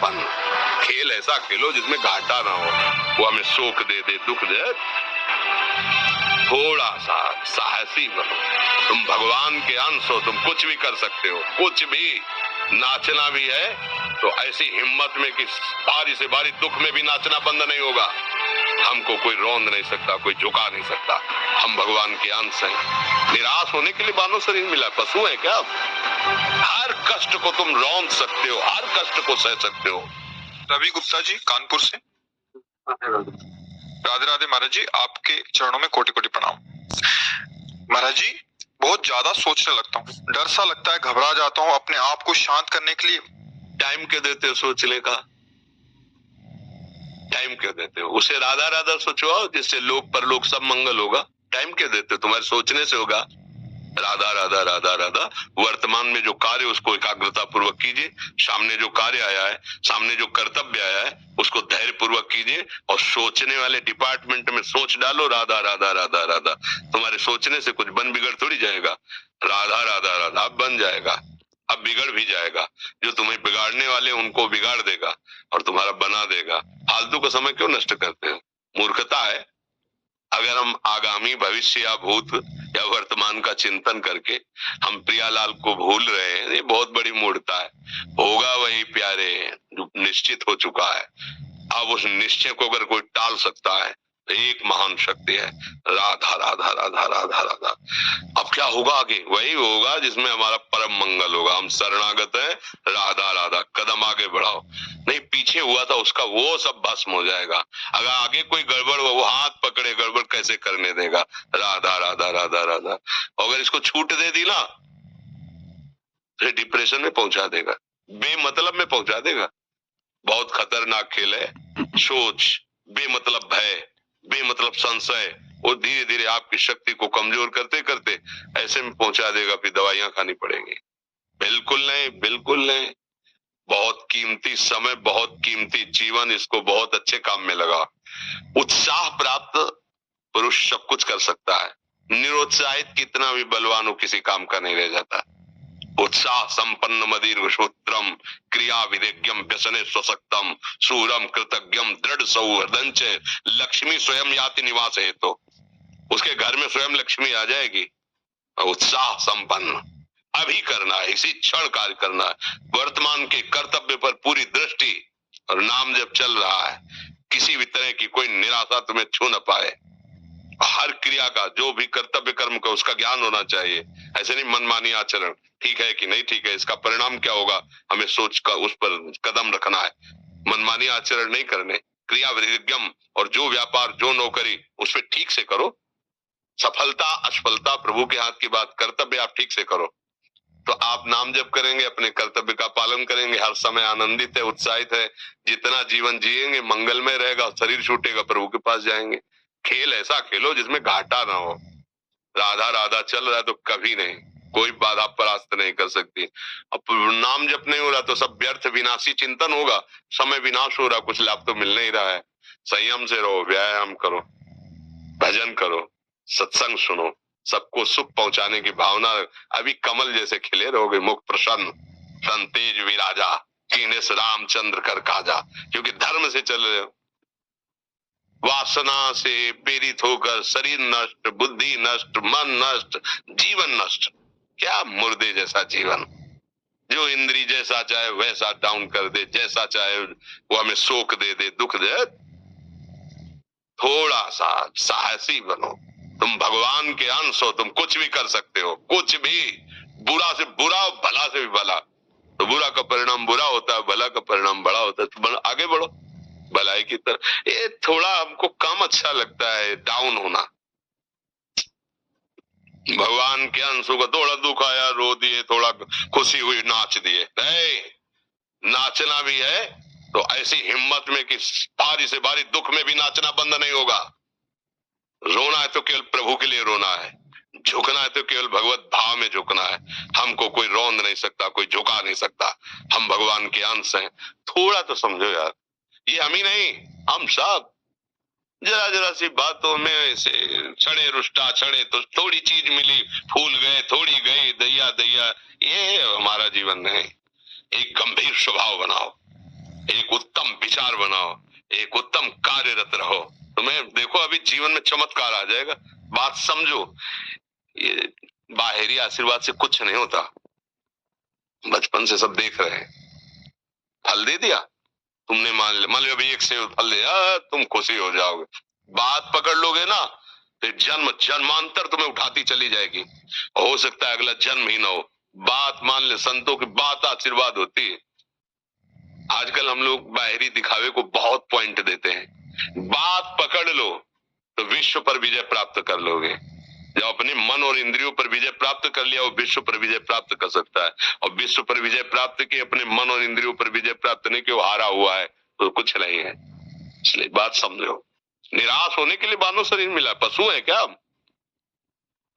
संपन्न। खेल ऐसा खेलो जिसमें घाटा ना हो, वो हमें सुख दे दे दुख दे, थोड़ा सा साहसी बनो। तुम भगवान के अंश हो, तुम कुछ भी कर सकते हो, कुछ भी। नाचना भी है तो ऐसी हिम्मत में कि बारी से बारी दुख में भी नाचना बंद नहीं होगा। हमको कोई रौंद नहीं सकता, कोई झुका नहीं सकता, हम भगवान के अंश हैं। निराश होने के लिए मानव शरीर मिला, पशु है क्या? हर कष्ट को तुम रौंद सकते हो, हर कष्ट को सह सकते हो। रवि गुप्ता जी कानपुर से। राधे राधे महाराज जी, आपके चरणों में कोटि कोटि प्रणाम। महाराज जी, बहुत ज्यादा सोचने लगता हूँ, डर सा लगता है, घबरा जाता हूँ। अपने आप को शांत करने के लिए टाइम क्यों देते हो सोचने का? टाइम क्यों देते हो? उसे राधा राधा सोचो, जिससे लोक परलोक सब मंगल होगा। टाइम क्यों देते हो? तुम्हारे सोचने से होगा। राधा राधा राधा राधा। वर्तमान में जो कार्य उसको एकाग्रता पूर्वक कीजिए। सामने जो कार्य आया है, सामने जो कर्तव्य आया है, उसको धैर्य पूर्वक कीजिए और सोचने वाले डिपार्टमेंट में सोच डालो राधा राधा राधा राधा। तुम्हारे सोचने से कुछ बन बिगड़ थोड़ी जाएगा। राधा राधा राधा अब बन जाएगा, अब बिगड़ भी जाएगा। जो तुम्हें बिगाड़ने वाले उनको बिगाड़ देगा और तुम्हारा बना देगा। फालतू का समय क्यों नष्ट करते हो? मूर्खता है। अगर हम आगामी भविष्य या भूत या वर्तमान का चिंतन करके हम प्रियालाल को भूल रहे हैं, ये बहुत बड़ी मूर्खता है। होगा वही प्यारे जो निश्चित हो चुका है। अब उस निश्चय को अगर कोई टाल सकता है तो एक महान शक्ति है, राधा राधा राधा राधा राधा। अब क्या होगा आगे? वही होगा जिसमें हमारा परम मंगल होगा। हम शरणागत हैं, राधा राधा। कदम आगे बढ़ाओ। नहीं, पीछे हुआ था उसका वो सब भस्म हो जाएगा। अगर आगे कोई गड़बड़ हो, वो हाथ पकड़े, गड़बड़ कैसे करने देगा? राधा राधा राधा राधा। अगर इसको छूट दे दी ना तो डिप्रेशन में पहुंचा देगा, बेमतलब में पहुंचा देगा। बहुत खतरनाक खेल है। सोच, बेमतलब भय, बेमतलब संशय, वो धीरे धीरे आपकी शक्ति को कमजोर करते करते ऐसे में पहुंचा देगा, फिर दवाइयां खानी पड़ेंगी। बिल्कुल नहीं, बिल्कुल नहीं। बहुत कीमती समय, बहुत कीमती जीवन, इसको बहुत अच्छे काम में लगा। उत्साह प्राप्त पुरुष सब कुछ कर सकता है। निरुत्साहित कितना भी बलवान हो, किसी काम का नहीं रह जाता। उत्साह संपन्न मदीर्घ श्रोत्रम क्रिया विदेज्ञम व्यसने स्वशक्तम सूरम कृतज्ञम दृढ़ सौहृदंच लक्ष्मी स्वयं याति निवास है। तो उसके घर में स्वयं लक्ष्मी आ जाएगी। उत्साह संपन्न अभी करना है, इसी क्षण कार्य करना है। वर्तमान के कर्तव्य पर पूरी दृष्टि और नाम जब चल रहा है, किसी भी तरह की कोई निराशा तुम्हें छू न पाए। हर क्रिया का, जो भी कर्तव्य कर्म का, उसका ज्ञान होना चाहिए। ऐसे नहीं मनमानी आचरण, ठीक है कि नहीं ठीक है, इसका परिणाम क्या होगा, हमें सोच कर उस पर कदम रखना है। मनमानी आचरण नहीं करने। क्रिया विधिज्ञम, और जो व्यापार जो नौकरी उस पर ठीक से करो। सफलता असफलता प्रभु के हाथ की बात, कर्तव्य आप ठीक से करो तो आप नाम जप करेंगे, अपने कर्तव्य का पालन करेंगे, हर समय आनंदित है, उत्साहित है। जितना जीवन जिएंगे मंगलमय रहेगा। शरीर छूटेगा, प्रभु के पास जाएंगे। खेल ऐसा खेलो जिसमें घाटा ना हो। राधा राधा चल रहा है तो कभी नहीं, कोई बाधा परास्त नहीं कर सकती। अब नाम जप नहीं हो रहा तो सब व्यर्थ विनाशी चिंतन होगा। समय विनाश हो रहा, कुछ लाभ तो मिल नहीं रहा है। संयम से रहो, व्यायाम करो, भजन करो, सत्संग सुनो, सबको सुख पहुंचाने की भावना। अभी कमल जैसे खिले रहोगे, मुख प्रसन्न, सन तेज विराजा, कीने से रामचंद्र कर काजा। क्योंकि धर्म से चल रहे हो। वासना से प्रेरित होकर शरीर नष्ट, बुद्धि नष्ट, मन नष्ट, जीवन नष्ट। क्या मुर्दे जैसा जीवन, जो इंद्री जैसा चाहे वैसा डाउन कर दे, जैसा चाहे वो हमें शोक दे दे, दुख दे। थोड़ा सा साहसी बनो। तुम भगवान के अंश हो, तुम कुछ भी कर सकते हो, कुछ भी। बुरा से बुरा, भला से भी भला। तो बुरा का परिणाम बुरा होता है, भला का परिणाम बड़ा होता है। तो आगे बढ़ो भलाई की तरफ। ये थोड़ा हमको कम अच्छा लगता है डाउन होना। भगवान के अंशों का थोड़ा दुख आया रो दिए, थोड़ा खुशी हुई नाच दिए। नाचना भी है तो ऐसी हिम्मत में कि बारी से बारी दुख में भी नाचना बंद नहीं होगा। रोना है तो केवल प्रभु के लिए रोना है, झुकना है तो केवल भगवत भाव में झुकना है। हमको कोई रौंद नहीं सकता, कोई झुका नहीं सकता। हम भगवान के अंश हैं। थोड़ा तो समझो यार, ये हम ही नहीं, हम सब जरा जरा सी बातों में ऐसे छड़े रुष्टा छड़े तो थोड़ी चीज मिली, फूल गए, थोड़ी गई, दैया दैया। ये हमारा जीवन नहीं। एक गंभीर स्वभाव बनाओ, विचार बनाओ, एक उत्तम कार्यरत रहो। तुम्हें देखो अभी जीवन में चमत्कार आ जाएगा। बात समझो, ये बाहरी आशीर्वाद से कुछ नहीं होता। बचपन से सब देख रहे हैं, फल दे दिया तुमने, मान लो अभी एक सेब फल दिया, तुम खुशी हो जाओगे। बात पकड़ लोगे ना तो जन्म जन्मांतर तुम्हें उठाती चली जाएगी। हो सकता है अगला जन्म ही ना हो। बात मान ले, संतों की बात आशीर्वाद होती है। आजकल हम लोग बाहरी दिखावे को बहुत पॉइंट देते हैं। बात पकड़ लो तो विश्व पर विजय प्राप्त कर लोगे। जब अपने मन और इंद्रियों पर विजय प्राप्त कर लिया, वो विश्व पर विजय प्राप्त कर सकता है। और विश्व पर विजय प्राप्त की, अपने मन और इंद्रियों पर विजय प्राप्त नहीं कि वो हारा हुआ है तो कुछ नहीं है। इसलिए बात समझो, निराश होने के लिए मानव शरीर मिला, पशु है क्या हम?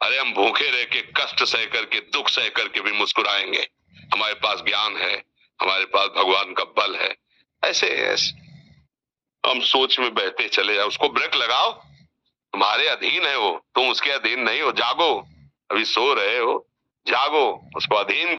अरे हम भूखे रह के, कष्ट सह करके, दुख सह करके भी मुस्कुराएंगे। हमारे पास ज्ञान है, हमारे पास भगवान का बल है। ऐसे हम सोच में बहते चले जाओ। उसको ब्रेक लगाओ, तुम्हारे अधीन है वो, तुम उसके अधीन नहीं हो। जागो, अभी सो रहे हो, जागो, उसको अधीन